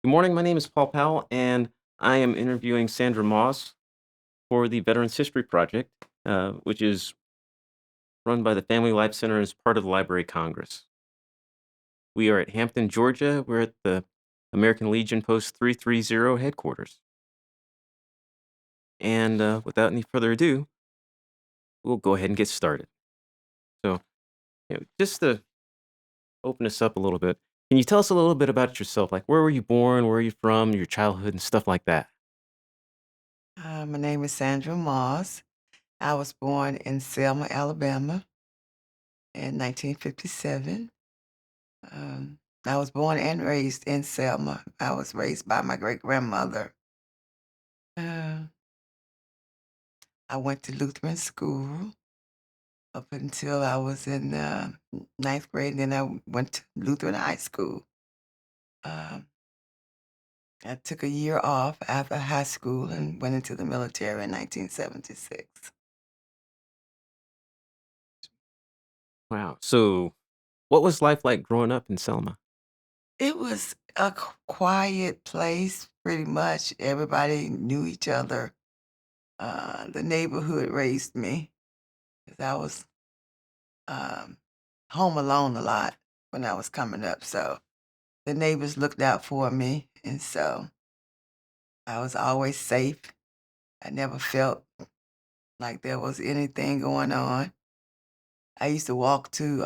Good morning. My name is Paul Powell, and I am interviewing Sandra Moss for the Veterans History Project, which is run by the Family Life Center as part of the Library of Congress. We are at Hampton, Georgia. We're at the American Legion Post 330 headquarters. And without any further ado, we'll go ahead and get started. So, just to open us up a little bit, can you tell us a little bit about yourself? Like, where were you born? Where are you from? Your childhood and stuff like that? My name is Sandra Moss. I was born in Selma, Alabama in 1957. I was born and raised in Selma. I was raised by my great grandmother. Uh, I went to Lutheran school up until I was in ninth grade, and then I went to Lutheran high school. Um, I took a year off after high school and went into the military in 1976. Wow. So, what was life like growing up in Selma? It was a quiet place, pretty much. Everybody knew each other. The neighborhood raised me 'cause I was um, home alone a lot when I was coming up. So the neighbors looked out for me. And so I was always safe. I never felt like there was anything going on. I used to walk to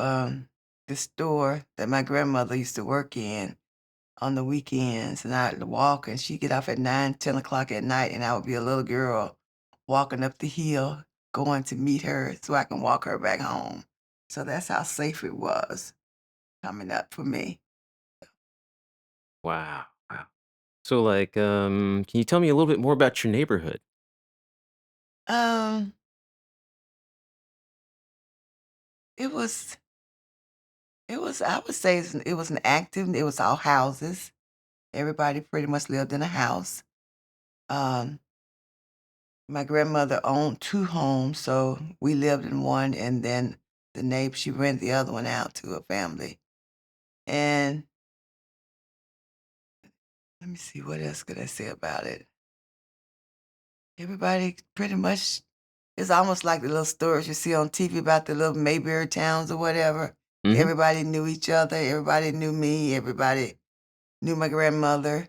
the store that my grandmother used to work in on the weekends, and I'd walk, and she'd get off at 9, 10 o'clock at night, and I would be a little girl walking up the hill, going to meet her so I can walk her back home. So that's how safe it was coming up for me. Wow. Wow. So, like, can you tell me a little bit more about your neighborhood? Um, it was I would say it was an active, it was all houses. Everybody pretty much lived in a house. Um, my grandmother owned 2 homes, so we lived in one, and then the neighbor, she rented the other one out to a family. And let me see, what else could I say about it? Everybody pretty much, it's almost like the little stories you see on TV about the little Mayberry towns or whatever. Mhm. Everybody knew each other, everybody knew me, everybody knew my grandmother,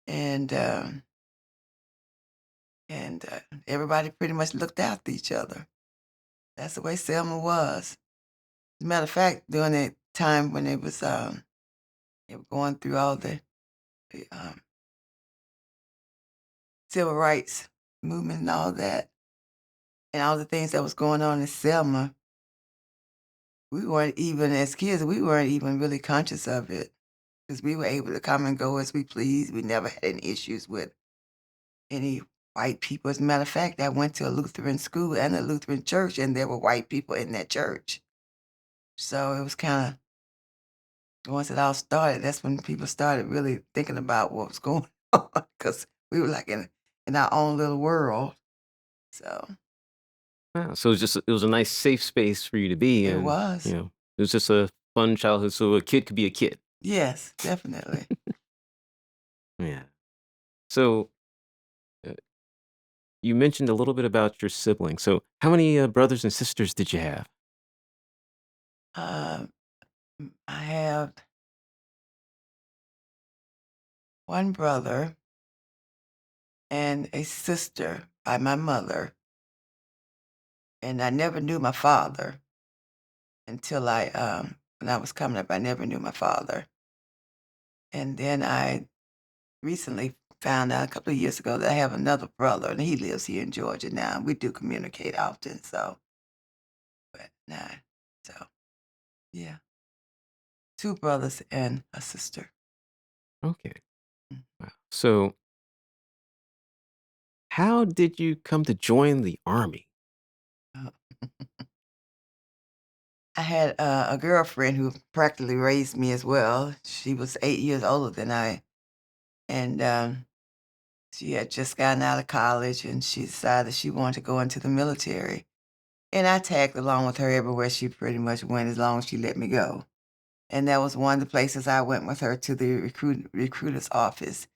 and, um, and everybody pretty much looked after each other. That's the way Selma was. As a matter of fact, during that time when they were going through all the civil rights movement and all that, and all the things that was going on in Selma, we weren't even as kids, we weren't even really conscious of it because we were able to come and go as we pleased. We never had any issues with any white people. As a matter of fact, I went to a Lutheran school and a Lutheran church, and there were white people in that church. So it was kind of, once it all started, that's when people started really thinking about what was going on because we were like in our own little world. So Wow. So it was a nice safe space for you to be it in. was. It was just a fun childhood, so a kid could be a kid. Yes, definitely. Yeah. So uh, you mentioned a little bit about your siblings. So how many brothers and sisters did you have? Um, I have one brother and a sister by my mother, and I never knew my father until when I was coming up, I never knew my father. And then I recently found out a couple of years ago that I have another brother, and he lives here in Georgia now. We do communicate often, so, but nah, so yeah, 2 brothers and a sister. Okay. Mm. Wow. So how did you come to join the army? Uh, I had a girlfriend who practically raised me as well. She was 8 years older than I, and she had just gotten out of college, and she decided she wanted to go into the military. And I tagged along with her everywhere she pretty much went as long as she let me go. and that was one of the places I went with her to the recruiter's office,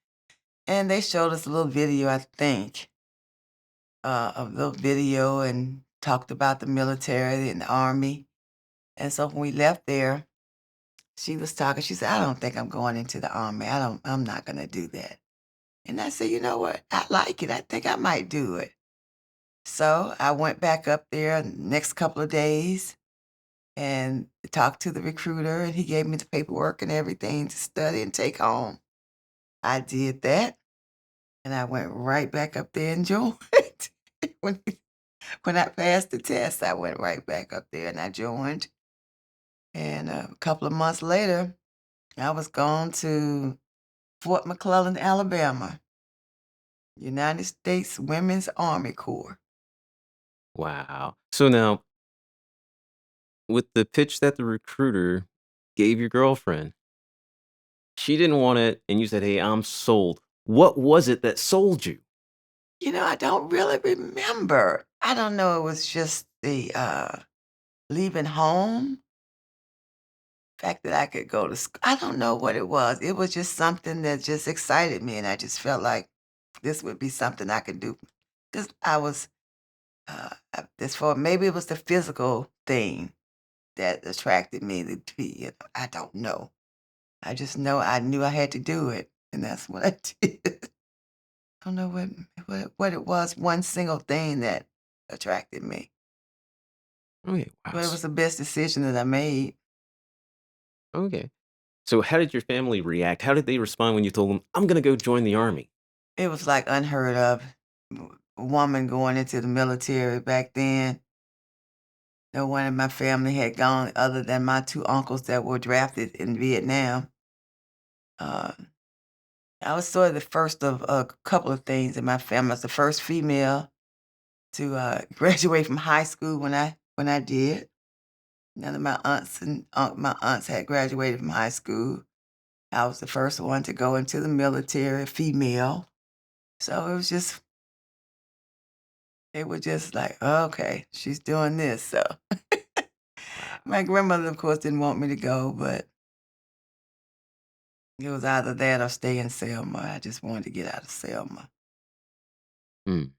and they showed us a little video, I think, a little video and talked about the military and the Army, and so when we left there, she was talking, she said, "I don't think I'm going into the Army, I'm not gonna do that." And I said, "You know what? I like it, I think I might do it." So, I went back up there next couple of days and talked to the recruiter, and he gave me the paperwork and everything to study and take home. I did that, and I went right back up there and joined. When when I passed the test, I went right back up there and I joined, and a couple of months later, I was gone to Fort McClellan, Alabama, United States Women's Army Corps. Wow. So now, with the pitch that the recruiter gave your girlfriend, she didn't want it, and you said, "Hey, I'm sold." What was it that sold you? I don't really remember. I don't know, it was just the, leaving home, fact that I could go to school. I don't know what it was. It was just something that just excited me, and I just felt like this would be something I could do. Just I was, as for maybe it was the physical thing that attracted me to be, I don't know. I just know I knew I had to do it, and that's what I did. I don't know what it was, one single thing that attracted me, Okay, wow. but it was the best decision that I made. Okay. So how did your family react? How did they respond when you told them, "I'm gonna go join the army"? It was, like, unheard of. A woman going into the military back then. No one in my family had gone other than my 2 uncles that were drafted in Vietnam. Uh, I was sort of the first of a couple of things in my family. I was the first female to, graduate from high school when I did. None of my aunts and my aunts had graduated from high school. I was the first one to go into the military, female. So it was just they were just like, "Okay, she's doing this." So Wow. my grandmother, of course, didn't want me to go, but it was either that or stay in Selma. I just wanted to get out of Selma. Mm.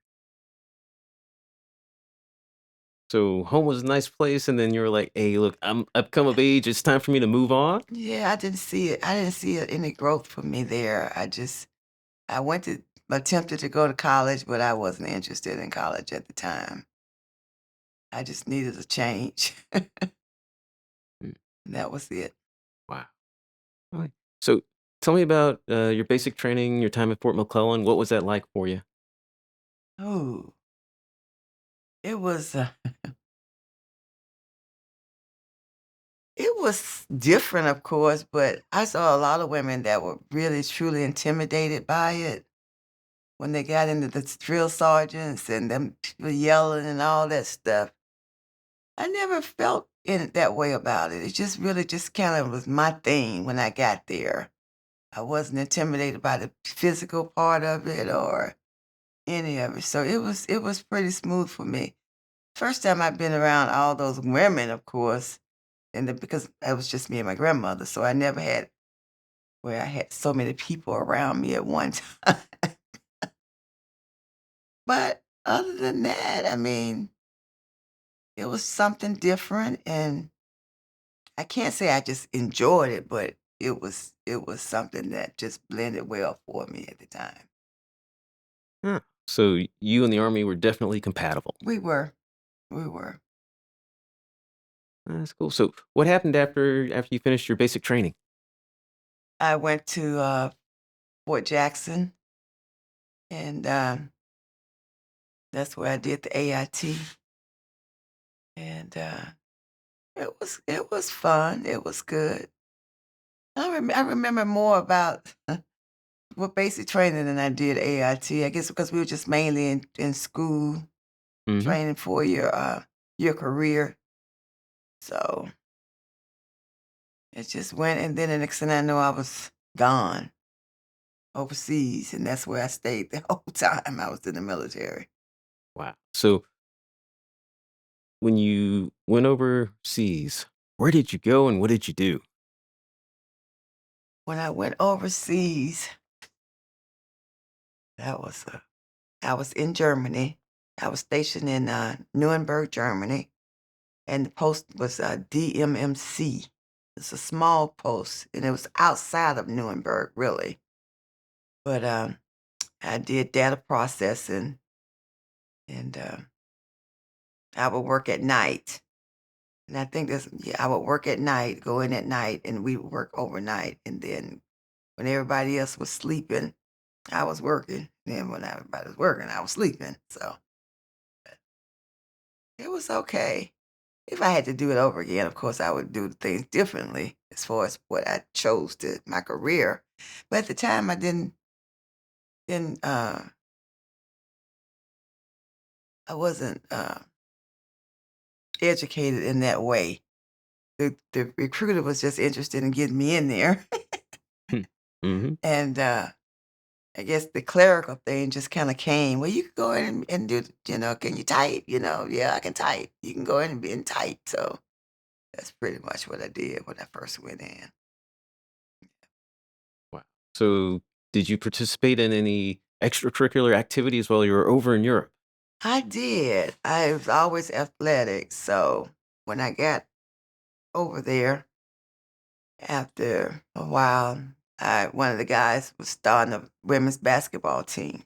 So home was a nice place, and then you were like, "Hey, look, I've come of age. It's time for me to move on." Yeah, I didn't see it. I didn't see it, any growth for me there. I went to attempted to go to college, but I wasn't interested in college at the time. I just needed a change. Mm. That was it. Wow. Okay. So tell me about your basic training, your time at Fort McClellan. What was that like for you? Oh, it was it was different, of course, but I saw a lot of women that were really truly intimidated by it when they got into the drill sergeants and them people yelling and all that stuff. I never felt in it that way about it. It just really just kind of was my thing when I got there. I wasn't intimidated by the physical part of it or any of it. So it was pretty smooth for me. First time I've been around all those women, of course, and because it was just me and my grandmother, so I never had where I had so many people around me at one time. But other than that, I mean, it was something different, and I can't say I just enjoyed it, but it was something that just blended well for me at the time. Huh. So you and the army were definitely compatible. We were, we were. That's cool. So what happened after you finished your basic training? I went to Fort Jackson, and that's where I did the AIT, and it was fun. It was good. I remember more about what basic training than I did AIT. I guess because we were just mainly in school Hmm. training for your career. So it just went, and then the next thing I know, I was gone overseas, and that's where I stayed the whole time I was in the military. Wow. So when you went overseas, where did you go and what did you do? When I went overseas, that was, I was in Germany. I was stationed in, Nuremberg, Germany, and the post was, DMMC. It's a small post, and it was outside of Nuremberg, really. But, I did data processing, and, I would work at night. And I think that's yeah, I would work at night, go in at night, and we would work overnight, and then when everybody else was sleeping, I was working. Then when everybody was working, I was sleeping, so it was okay. If I had to do it over again, of course, I would do things differently as far as what I chose to my career. But at the time, I didn't, I wasn't, educated in that way. The recruiter was just interested in getting me in there, Mhm. and, I guess the clerical thing just kinda came, "Well, you can go in and do can you type?" "Yeah, I can type." "You can go in and type." So, that's pretty much what I did when I first went in. Wow. So, did you participate in any extracurricular activities while you were over in Europe? I did. I was always athletic, so when I got over there, after a while, one of the guys was starting a women's basketball team,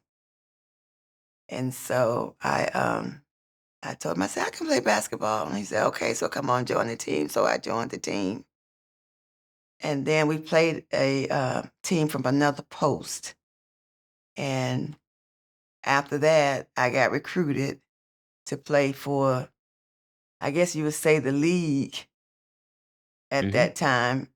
and so I told him, I said, "I can play basketball." And he said, "Okay, so come on, join the team." So I joined the team. And then we played a team from another post. And after that, I got recruited to play for, I guess you would say, the league at Mhm. that time.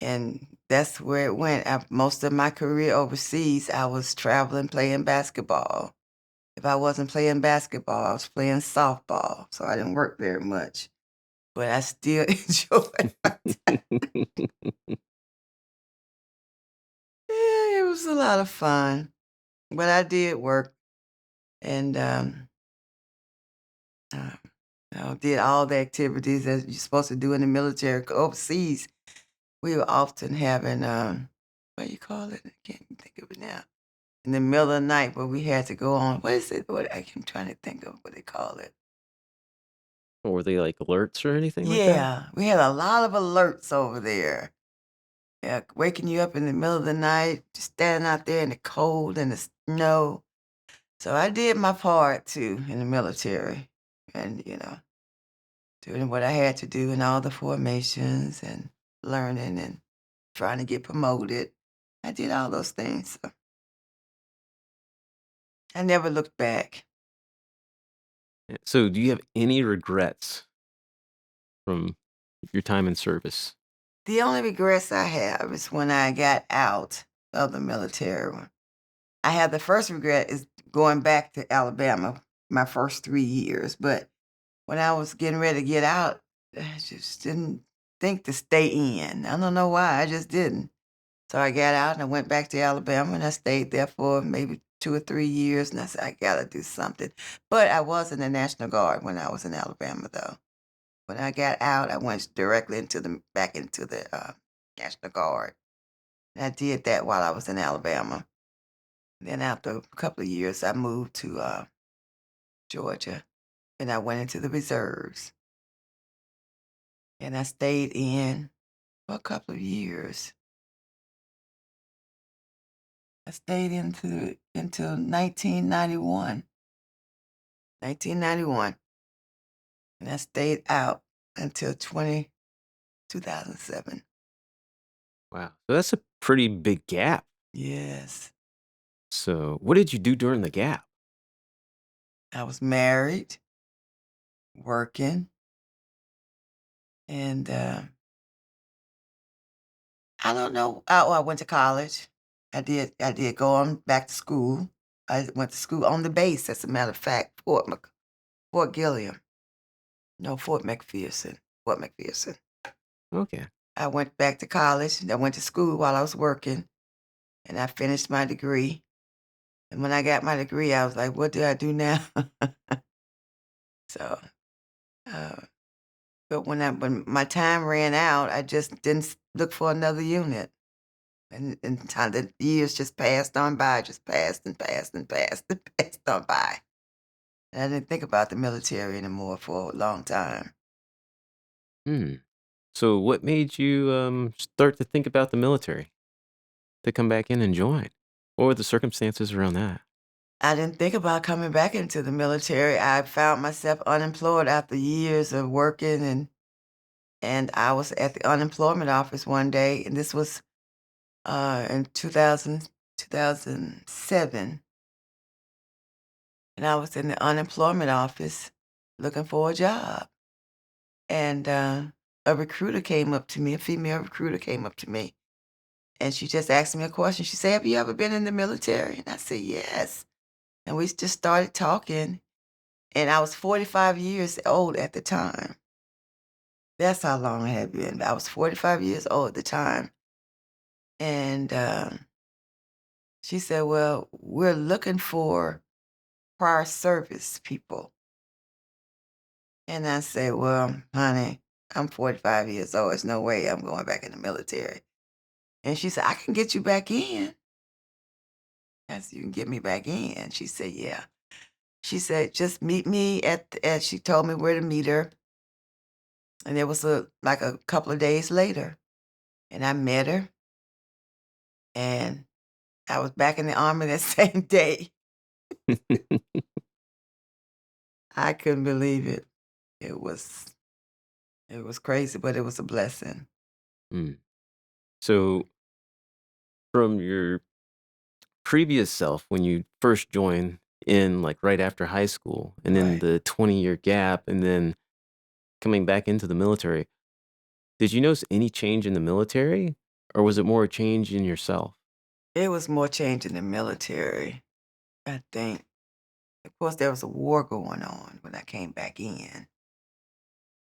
And that's where it went. Most of my career overseas, I was traveling playing basketball. If I wasn't playing basketball, I was playing softball. So I didn't work very much. But I still enjoyed my time. Yeah, it was a lot of fun, but I did work and, uh, did all the activities that you're supposed to do in the military. Overseas, we were often having, what do you call it? I can't even think of it now. In the middle of the night where we had to go on what is it? What I'm trying to think of what they call it. Or were they like alerts or anything like that? Yeah, we had a lot of alerts over there. Yeah, waking you up in the middle of the night, just standing out there in the cold and the snow. So I did my part too in the military and, doing what I had to do in all the formations and learning and trying to get promoted. I did all those things. So I never looked back. Yeah. So, do you have any regrets from your time in service? The only regrets I have is when I got out of the military. I had the first regret is going back to Alabama my first 3 years, but when I was getting ready to get out, I just didn't think to stay in. I don't know why, I just didn't. So I got out and I went back to Alabama and I stayed there for maybe 2 or 3 years, and I said, "I gotta do something." But I was in the National Guard when I was in Alabama, though. When I got out, I went directly back into the, National Guard, and I did that while I was in Alabama. Then after a couple of years, I moved to, Georgia, and I went into the reserves, and I stayed in for a couple of years. I stayed until 1991. 1991, and I stayed out until 2007. Wow. So that's a pretty big gap. Yes. So, what did you do during the gap? I was married, working, and, I don't know. I went to college. I did go on back to school. I went to school on the base, as a matter of fact, Fort Gilliam. No, Fort McPherson. Fort McPherson. Okay. I went back to college, and I went to school while I was working, and I finished my degree. And when I got my degree, I was like, "What do I do now?" So, uh, but when my time ran out, I just didn't look for another unit. And time the years just passed on by, just passed and passed and passed and passed on by. And I didn't think about the military anymore for a long time. Hmm. So what made you, start to think about the military to come back in and join? What were the circumstances around that? I didn't think about coming back into the military. I found myself unemployed after years of working, and I was at the unemployment office one day, and this was in 2007, and I was in the unemployment office looking for a job. And a recruiter came up to me, a female recruiter came up to me, and she just asked me a question. She said, "Have you ever been in the military?" And I said, "Yes." And we just started talking, and I was 45 years old at the time. That's how long I had been. I was 45 years old at the time. And she said, "Well, we're looking for prior service people." And I said, "Well, honey, I'm 45 years old. There's no way I'm going back in the military." And she said, "I can get you back in." I said, "You can get me back in?" She said, "Yeah." She said, "Just meet me at she told me where to meet her. And it was like a couple of days later. And I met her, and I was back in the Army that same day. I couldn't believe it. It was it was crazy, but it was a blessing. Mm. So from your previous self, when you first joined in, like, right after high school, and then Right. the 20-year gap, and then coming back into the military, did you notice any change in the military, or was it more a change in yourself? It was more change in the military, I think. Of course, there was a war going on when I came back in.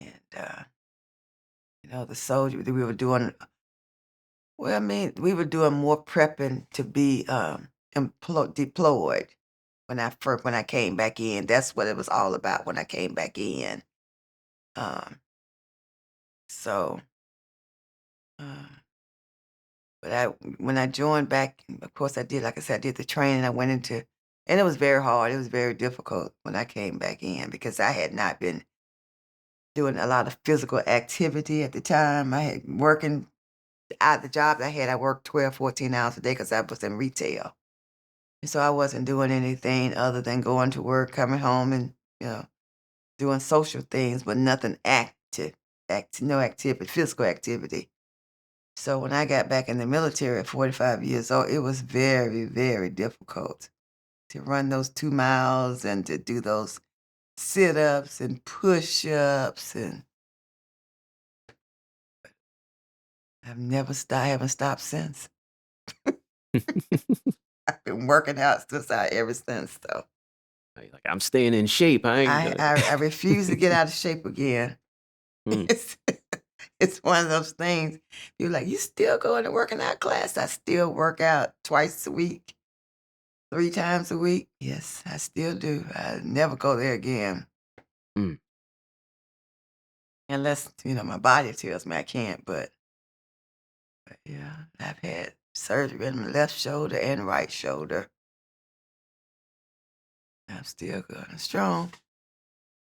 And, the soldier, we were doing, well, I mean, we were doing more prepping to be deployed when I came back in. That's what it was all about when I came back in. Um, so, uh, but when I joined back, of course, I did, like I said, I did the training. I went into, and it was very hard. It was very difficult when I came back in because I had not been doing a lot of physical activity at the time. I had working at the job I had, I worked 12, 14 hours a day because I was in retail. And so I wasn't doing anything other than going to work, coming home, and, you know, doing social things, but nothing active, no activity, physical activity. So when I got back in the military at 45 years old, it was very, very difficult to run those 2 miles and to do those sit ups and push ups. And I haven't stopped since. I've been working out since ever since. So Like, "I'm staying in shape, I ain't I, gonna." I, I refuse to get out of shape again. Mm, It's, it's one of those things. You're like, you still going to working out class? I still work out twice a week, 3 times a week. Yes, I still do. I never go there again mm. unless my body tells me I can't. But yeah, I've had surgery in my left shoulder and right shoulder. I'm still going strong.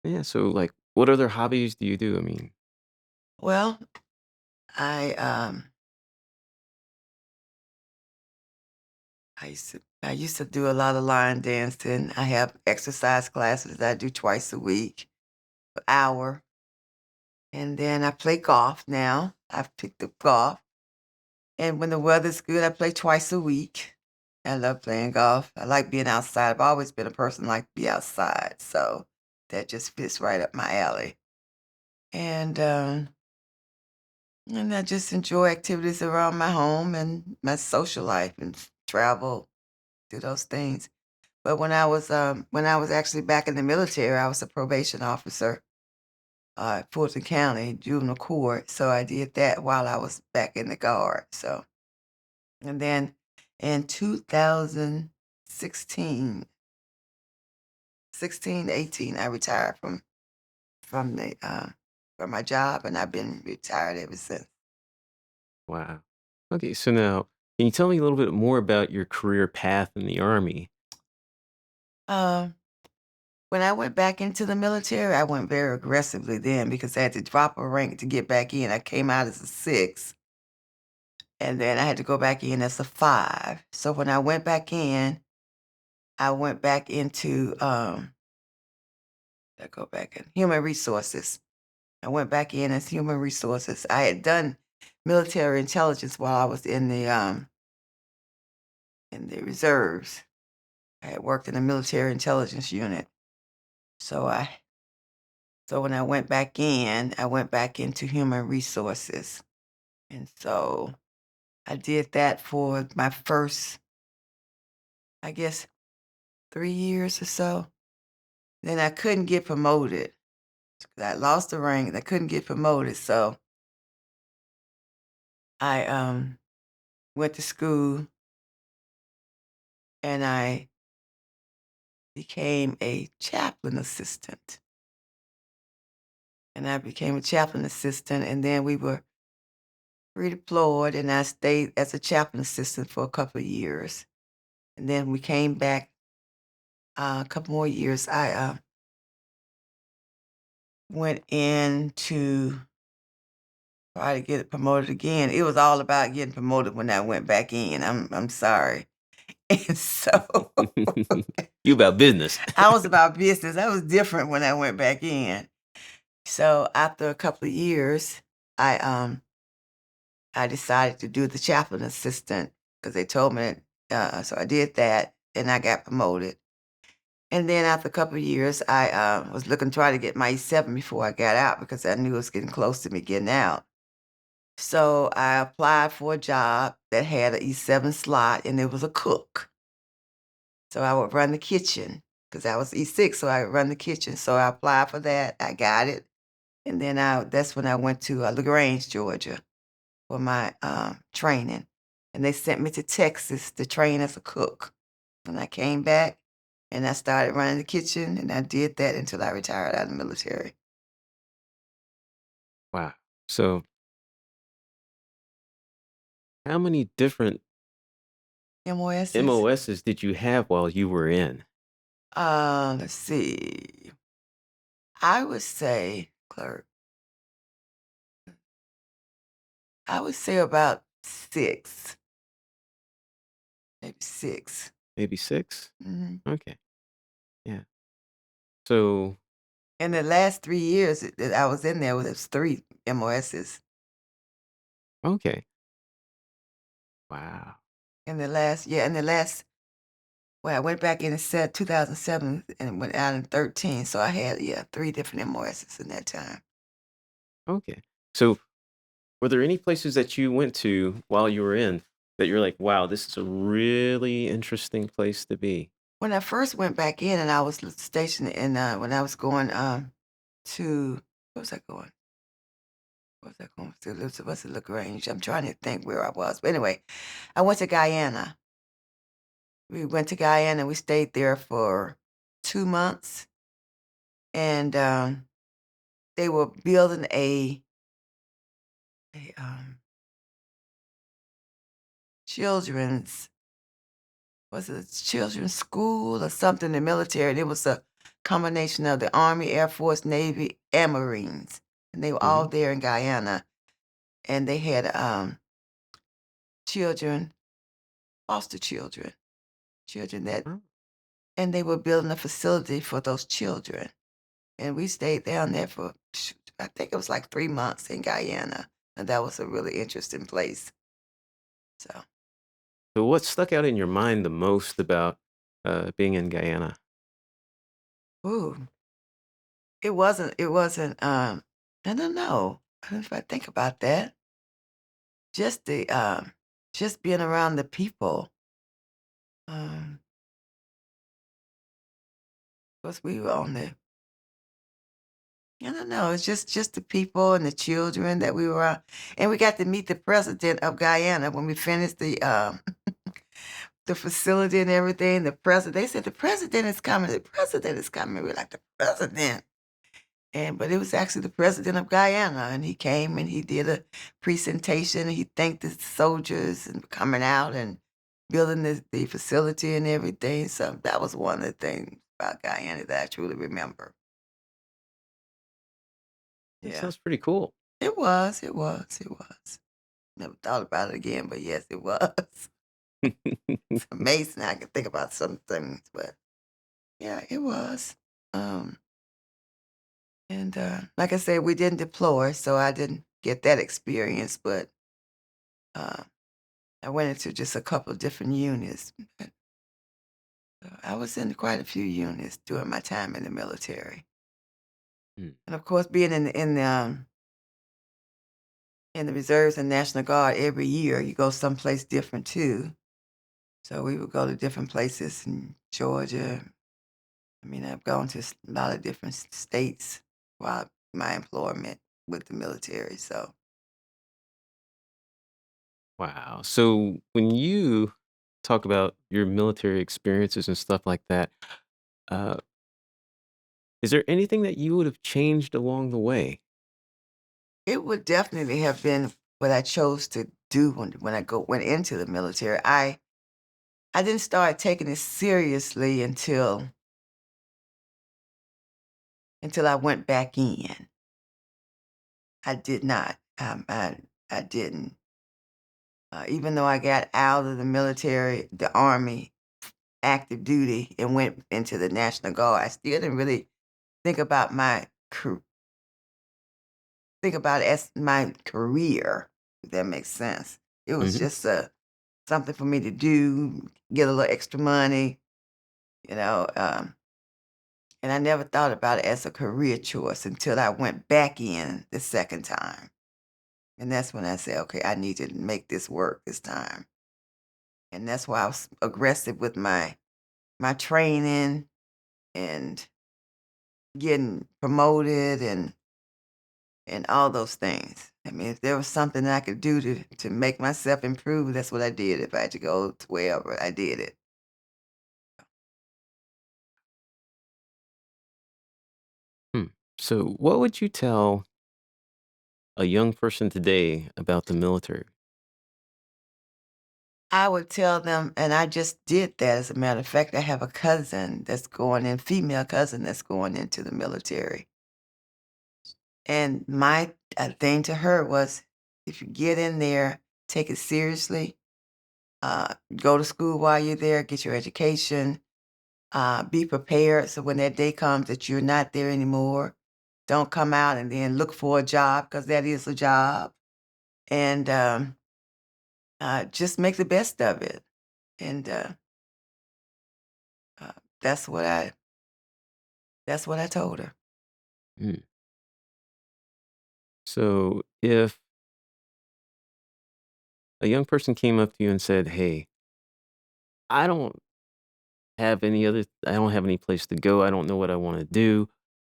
Yeah, so, like, what other hobbies do you do? I mean, Well, I um I used to do a lot of line dancing. I have exercise classes that I do twice a week, an hour. And then I play golf now. I've picked up golf. And when the weather's good, I play twice a week. I love playing golf. I like being outside. I've always been a person like to be outside. So that just fits right up my alley. And and I just enjoy activities around my home and my social life and travel, do those things. But when I was actually back in the military, I was a probation officer Fulton County Juvenile Court, so I did that while I was back in the Guard, so and then in 2016, 18, I retired from the from my job, and I've been retired ever since. Wow. Okay, so now, can you tell me a little bit more about your career path in the Army? Um, when I went back into the military, I went very aggressively then because I had to drop a rank to get back in. I came out as a 6, and then I had to go back in as a 5. So when I went back in, I went back into, I go back in human resources. I went back in as human resources. I had done military intelligence while I was in the reserves. I had worked in a military intelligence unit. So so when I went back into human resources. And so I did that for my first, I guess, 3 years or so. Then I couldn't get promoted. I lost the rank and I couldn't get promoted. So I went to school and I became a chaplain assistant. And I became a chaplain assistant, and then we were redeployed, and I stayed as a chaplain assistant for a couple of years. And then we came back a couple more years. I went in to try to get promoted again. It was all about getting promoted when I went back in. I'm sorry. And so You about business. I was about business. I was different when I went back in. So after a couple of years, I um I decided to do the chaplain assistant because they told me, so I did that and I got promoted. And then after a couple of years, I was looking, trying to get my E7 before I got out because I knew it was getting close to me getting out. So I applied for a job that had an E7 slot and it was a cook. So I would run the kitchen because I was E6, so I would run the kitchen. So I applied for that. I got it. And then that's when I went to LaGrange, Georgia for my training. And they sent me to Texas to train as a cook. And I came back and I started running the kitchen and I did that until I retired out of the military. Wow. So, how many different MOSs? MOSs did you have while you were in? Let's see. I would say, clerk, I would say about 6, maybe 6. Maybe 6? Mhm. Okay. Yeah. So, In the last 3 years that I was in there, was 3 MOSs. okay. Wow. In the last well, I went back in and said 2007 and went out in 13, so I had, yeah, 3 different MOSs in that time. Okay. So, were there any places that you went to while you were in that you're like, "Wow, this is a really interesting place to be?" When I first went back in and I was stationed in, when I was going, to where was I going? Where was I going to? Was it LaGrange? I'm trying to think where I was. But anyway, I went to Guyana. We went to Guyana, we stayed there for 2 months, and, they were building a children's was it a children's school or something in the military? And it was a combination of the Army, Air Force, Navy, and Marines. And they were all Mhm. there in Guyana. And they had children, foster children, children that, Oh, and they were building a facility for those children. And we stayed down there for, shoot, I think it was like 3 months in Guyana. And that was a really interesting place. So, so what stuck out in your mind the most about, being in Guyana? ooh, it wasn't, I don't know. I don't know if I think about that. Just just being around the people, um, 'cause we were on the I don't know, it's just the people and the children that we were around, and we got to meet the president of Guyana when we finished the facility and everything, they said, "The president is coming, the president is coming." We're like, "The president?" But it was actually the president of Guyana, and he came and he did a presentation, and he thanked the soldiers and coming out and building the facility and everything, so that was one of the things about Guyana that I truly remember. That Yeah. sounds pretty cool. It was. Never thought about it again, but yes, it was. It's amazing I can think about some things, but yeah, it was. Um, like I said, we didn't deploy, so I didn't get that experience, but uh, I went into just a couple of different units. But, I was in quite a few units during my time in the military. Mm. And of course, being in the reserves and National Guard every year, you go someplace different too. So we would go to different places in Georgia. I mean, I've gone to a lot of different states while my employment with the military. So Wow. So when you talk about your military experiences and stuff like that, uh, is there anything that you would have changed along the way? it would definitely have been what I chose to do when I went into the military. I didn't start taking it seriously until I went back in. I did not. I didn't. Even though I got out of the military, the Army, active duty, and went into the National Guard, I still didn't really think about think about it as my career, if that makes sense. It was Mhm. just something for me to do, get a little extra money, you know. And I never thought about it as a career choice until I went back in the second time. And that's when I said, okay, I need to make this work this time. And that's why I was aggressive with my training and getting promoted and all those things. I mean, if there was something I could do to make myself improve, that's what I did. If I had to go to wherever, I did it. Hmm. So what would you tell a young person today about the military? I would tell them, and I just did that. As a matter of fact, I have a cousin that's going in, female cousin that's going into the military. And my thing to her was, if you get in there, take it seriously. Go to school while you're there, get your education. Be prepared so when that day comes that you're not there anymore, don't come out and then look for a job because that is a job. And just make the best of it. And uh, that's what I that's what I told her. Mm. So if a young person came up to you and said, "Hey, I don't I don't have any place to go. I don't know what I want to do."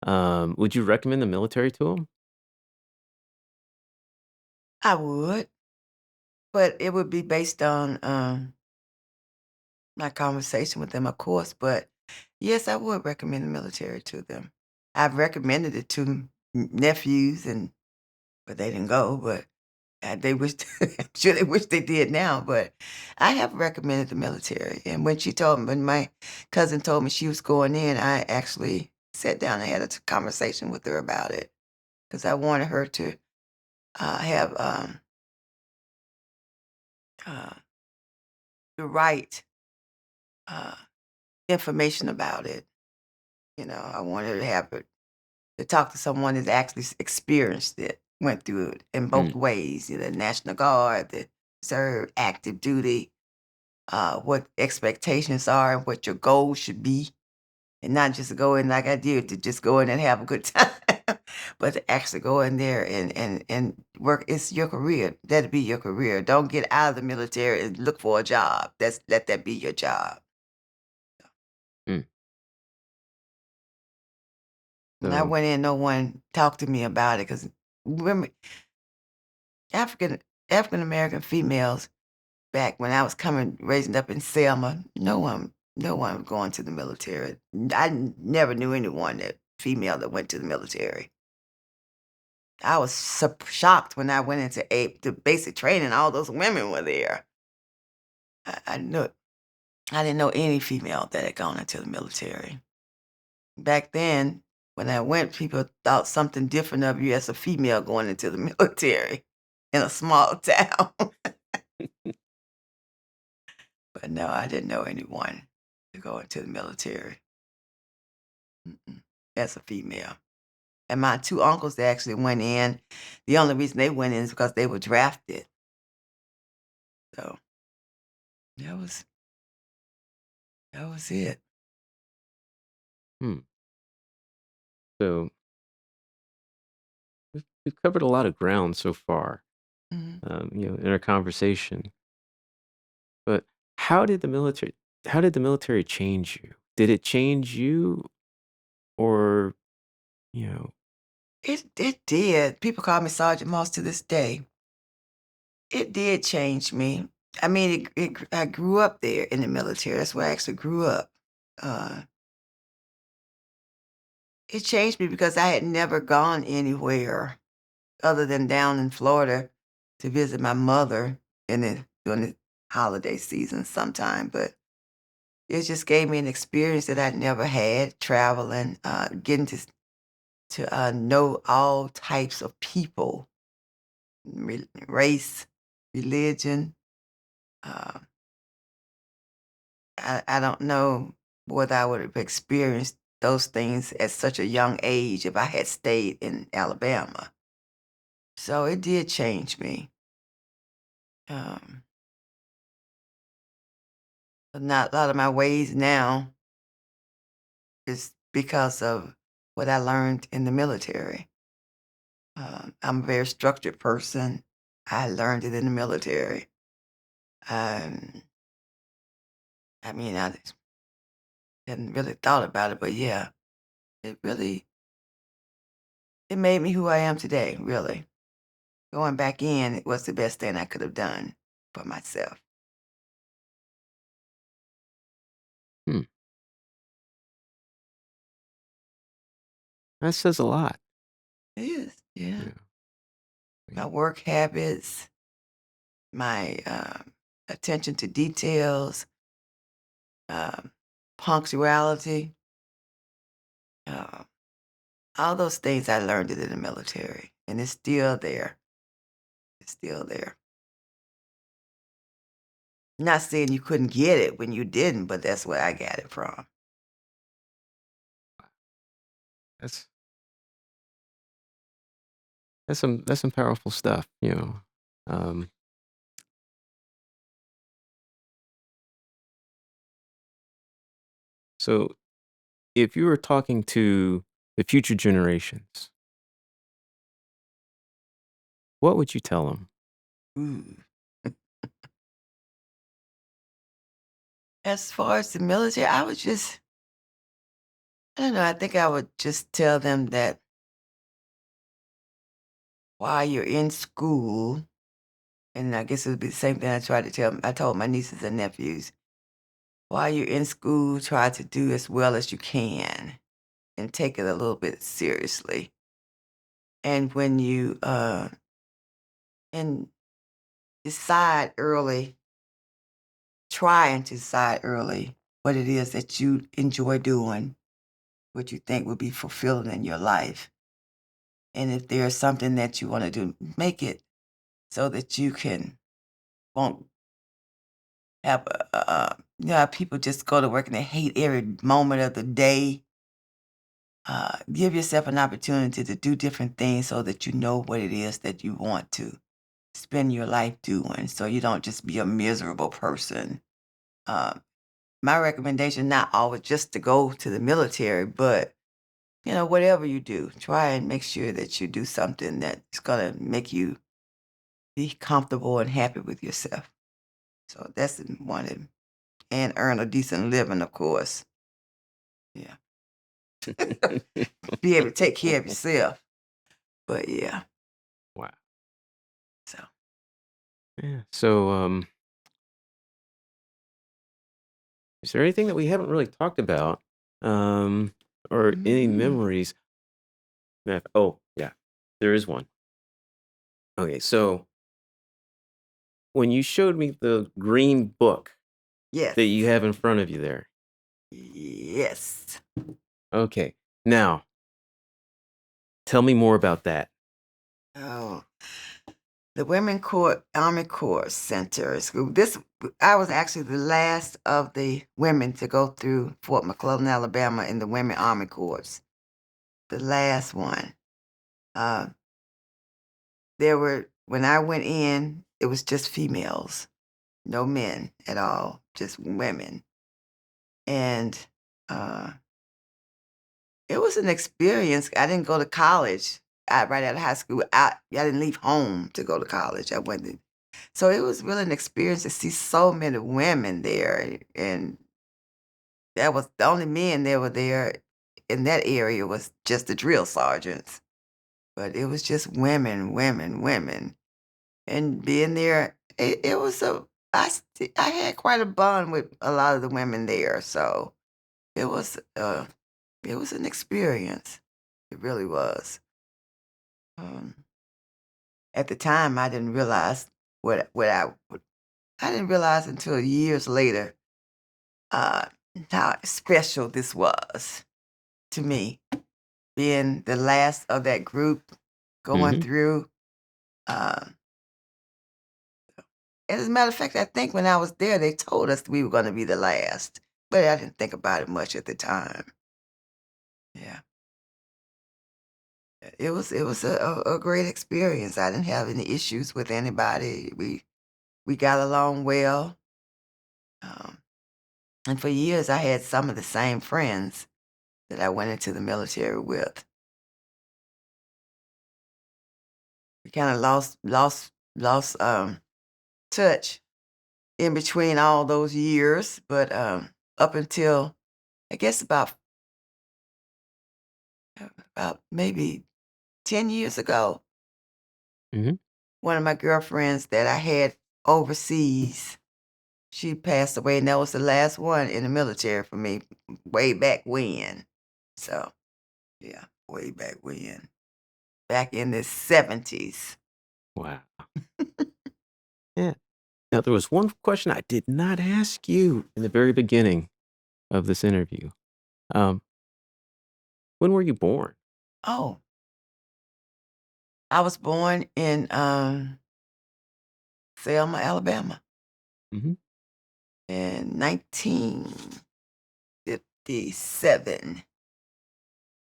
Would you recommend the military to them? I would, but it would be based on my conversation with them, of course. But yes, I would recommend the military to them. I've recommended it to nephews, and but they didn't go. But they wish, I'm sure they wish they did now. But I have recommended the military. And when my cousin told me she was going in, I actually sat down and had a conversation with her about it because I wanted her to have uh, the right uh, information about it. You know, I wanted her to have it to talk to someone that's actually experienced it, went through it in both Mm, ways. You know, the National Guard, the served active duty, what expectations are and what your goals should be, and not just go in like I did to just go in and have a good time, but to actually go in there and work. It's your career. That'll be your career. Don't get out of the military and look for a job. Let that be your job. mm. When I So went in, no one talked to me about it because remember, African African American females back when I was coming raising up in Selma, no one was going to the military. I never knew anyone that female that went to the military. I was shocked when I went into the basic training, all those women were there. I didn't know any female that had gone into the military. Back then, when I went, people thought something different of you as a female going into the military in a small town. But no, I didn't know anyone to go into the military as a female. And my two uncles that actually went in, the only reason they went in is because they were drafted. So that was that was it. Hmm. So we've covered a lot of ground so far, Mhm. in our conversation. But how did the military how did the military change you? Did it change you or, you know It did. People call me Sergeant Moss to this day. It did change me. I mean, I grew up there in the military. That's where I actually grew up. Uh, it changed me because I had never gone anywhere other than down in Florida to visit my mother during the holiday season sometime. But it just gave me an experience that I'd never had traveling, getting to know all types of people, race, religion. Uh, I don't know whether I would have experienced those things at such a young age if I had stayed in Alabama. So it did change me. Um, but not a lot of my ways now is because of what I learned in the military. I'm a very structured person. I learned it in the military. Um, I mean, I hadn't really thought about it, but yeah, it really it made me who I am today. Really, going back in, it was the best thing I could have done for myself. hmm, that says a lot, It is, you yeah. know, My like, work habits, my attention to details, um, punctuality, uh, all those things I learned it in the military, and it's still there. It's still there. Not saying you couldn't get it when you didn't, but that's where I got it from. that's that's some powerful stuff. Um, so if you were talking to the future generations, what would you tell them? Ooh. As far as the military, I don't know, I think I would just tell them that while you're in school, and I guess it would be the same thing I told my nieces and nephews, while you're in school, try to do as well as you can and take it a little bit seriously. And when you and decide early, try and decide early what it is that you enjoy doing, what you think will be fulfilling in your life. And if there's something that you want to do, make it so that you won't have people just go to work and they hate every moment of the day. Give yourself an opportunity to do different things so that you know what it is that you want to spend your life doing, so you don't just be a miserable person. Uh, my recommendation not always just to go to the military, but whatever you do, try and make sure that you do something that's gonna make you be comfortable and happy with yourself. So that's the one, and earn a decent living, of course. Yeah, be able to take care of yourself. But yeah, Wow. so Yeah. So, is there anything that we haven't really talked about? Um, or any Mm. memories. Oh, yeah, there is one. Okay, so when you showed me the green book that Yes. you have in front of you there. Yes. Okay, now tell me more about that. Oh, the Women Corps Army Corps Center School. This I was actually the last of the women to go through Fort McClellan, Alabama, in the Women Army Corps. The last one. Uh, there were when I went in, it was just females, no men at all, just women, and uh, it was an experience. I didn't go to college. Right out of high school, I didn't leave home to go to college. I went to So it was really an experience to see so many women there, and that was the only men that were there in that area was just the drill sergeants, but it was just women, women, women, and being there, it was I had quite a bond with a lot of the women there, so it was, uh, it was an experience. It really was. Um, at the time, I didn't realize what I didn't realize until years later uh, how special this was to me, being the last of that group going Mhm. through. Uh, as a matter of fact, I think when I was there, they told us we were going to be the last, but I didn't think about it much at the time. Yeah, it was a great experience. I didn't have any issues with anybody. We got along well, um, and for years I had some of the same friends that I went into the military with. We kinda lost touch in between all those years, but, up until, I guess about maybe 10 years ago, Mhm. one of my girlfriends that I had overseas, she passed away, and that was the last one in the military for me way back when. So, yeah, way back when, back in the '70s. Wow. Yeah. Now there was one question I did not ask you in the very beginning of this interview. Um, when were you born? Oh, I was born in, Selma, Alabama. Mhm. In 1957,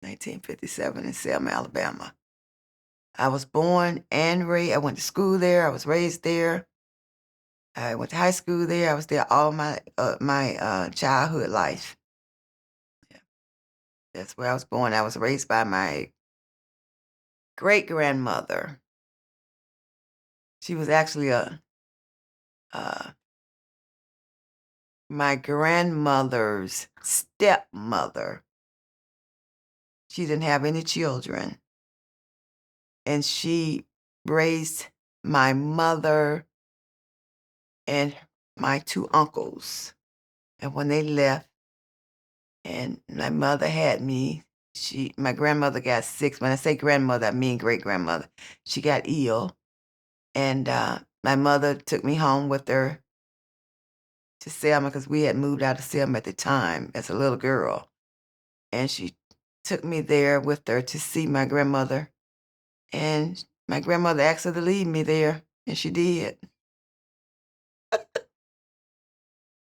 1957 in Selma, Alabama. I was born and raised. I went to school there. I was raised there. I went to high school there. I was there all my childhood life. Yeah, that's where I was born. I was raised by my great grandmother. She was actually uh, my grandmother's stepmother. She didn't have any children, and she raised my mother and my 2 uncles. And when they left and my mother had me, my grandmother got sick. When I say grandmother, I mean great-grandmother. She got ill, and, my mother took me home with her to Selma because we had moved out of Selma at the time as a little girl, and she took me there with her to see my grandmother, and my grandmother asked her to leave me there, and she did.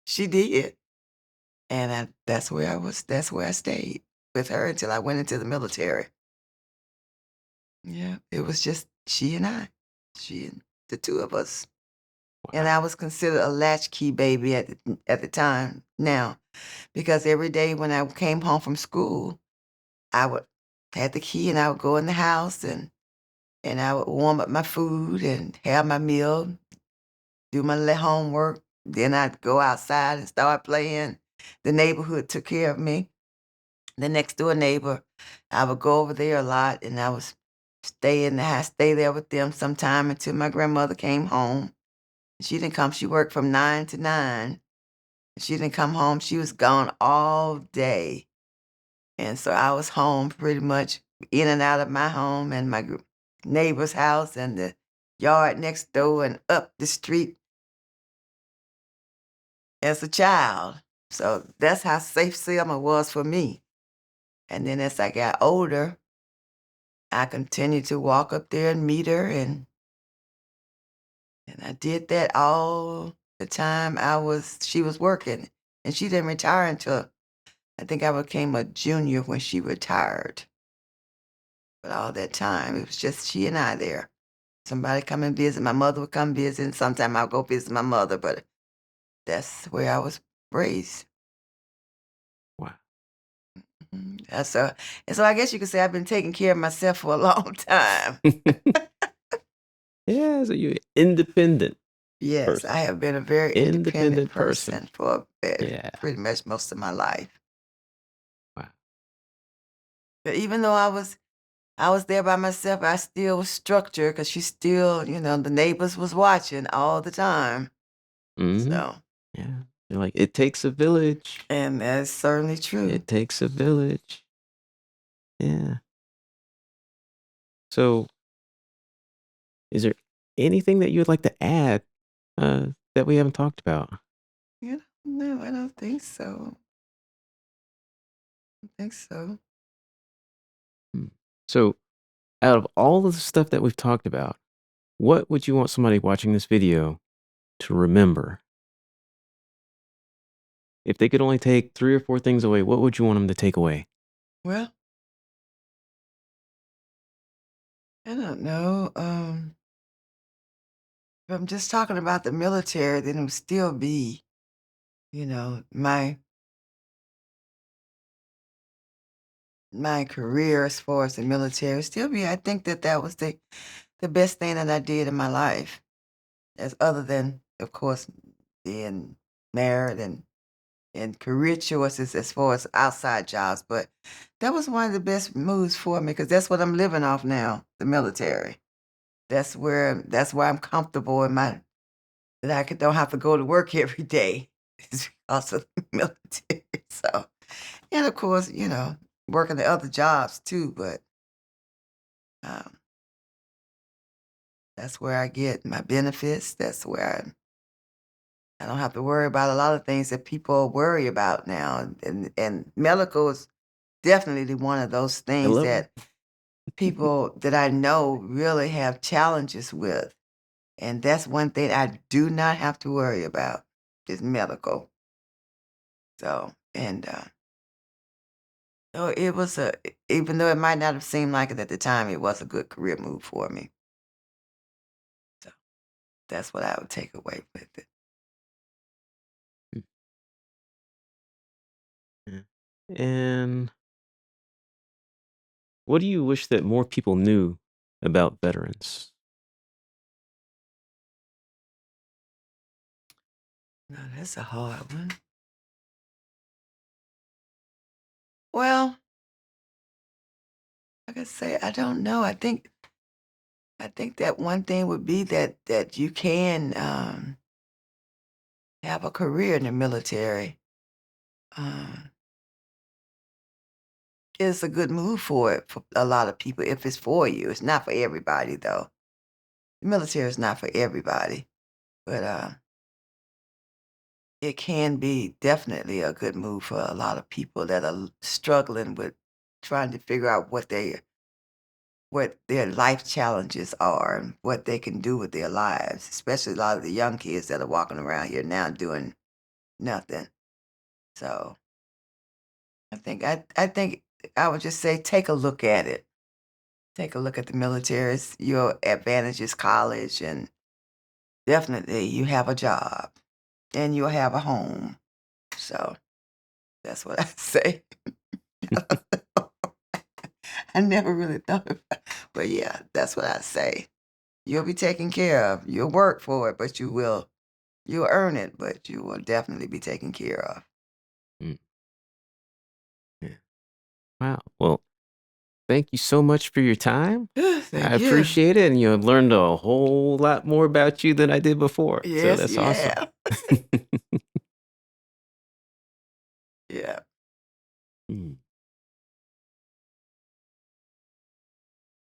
She did. And that's where I stayed with her until I went into the military. Yeah, it was just she and I. She and the 2 of us. And Wow. I was considered a latchkey baby at the time now, because every day when I came home from school, I would had the key and I would go in the house and I would warm up my food and have my meal, do my homework. Then I'd go outside and start playing. The neighborhood took care of me. The next door neighbor, I would go over there a lot, and I was stay in the house, stay there with them sometime until my grandmother came home. She didn't come. She worked from 9 to 9. She didn't come home. She was gone all day. And so I was home pretty much in and out of my home and my neighbor's house and the yard next door and up the street as a child. So that's how safe Selma was for me. And then as I got older, I continued to walk up there and meet her, and I did that all the time she was working. And she didn't retire until I think I became a junior when she retired. But all that time, it was just she and I there. Somebody come and visit. My mother would come visit, and sometime I'll go visit my mother, but that's where I was raised. Wow. And so I guess you could say I've been taking care of myself for a long time. Yeah, so you're independent Yes, person. I have been a very independent Independent person. person for Yeah. pretty much most of my life. Wow. But even though I was there by myself, I still was structured because she still, the neighbors was watching all the time. Mhm. So, Yeah. They're like, "It takes a village. and that's certainly true. It takes a village." Yeah. So, is there anything that you would like to add, that we haven't talked about? No, I don't think so. I think so. Hmm. So, out of all of the stuff that we've talked about, what would you want somebody watching this video to remember? If they could only take 3 or 4 things away, what would you want them to take away? Well, I don't know. If I'm just talking about the military, then it would still be, my career as far as the military would still be. I think that was the best thing that I did in my life, as other than, of course, being married and career choices as far as outside jobs. But that was one of the best moves for me because that's what I'm living off now, the military. That's where I'm comfortable in my that don't have to go to work every day. It's because of the military. So, and of course, working the other jobs too, but um, that's where I get my benefits. That's where I don't have to worry about a lot of things that people worry about now. And medical is definitely one of those things Hello? that people that I know really have challenges with. And that's one thing I do not have to worry about is medical. So, so even though it might not have seemed like it at the time, it was a good career move for me. So that's what I would take away with it. Mm, yeah. And what do you wish that more people knew about veterans? No, that's a hard one. Well, like I say, I don't know. I think that one thing would be that you can have a career in the military. Um, it's a good move for it for a lot of people if it's for you. It's not for everybody though. The military is not for everybody, but it can be definitely a good move for a lot of people that are struggling with trying to figure out what their life challenges are and what they can do with their lives, especially a lot of the young kids that are walking around here now doing nothing. So I think I would just say take a look at it. Take a look at the military. Your advantage is college, and definitely you have a job and you'll have a home. So that's what I say. I never really thought about, but yeah, that's what I say. You'll be taken care of. You'll work for it, but you'll earn it, but you will definitely be taken care of. Mm, yeah. Wow. Well, thank you so much for your time. I Thank you. appreciate it, and you have learned a whole lot more about you than I did before. So Yes, that's you awesome. have. Yeah. Mm.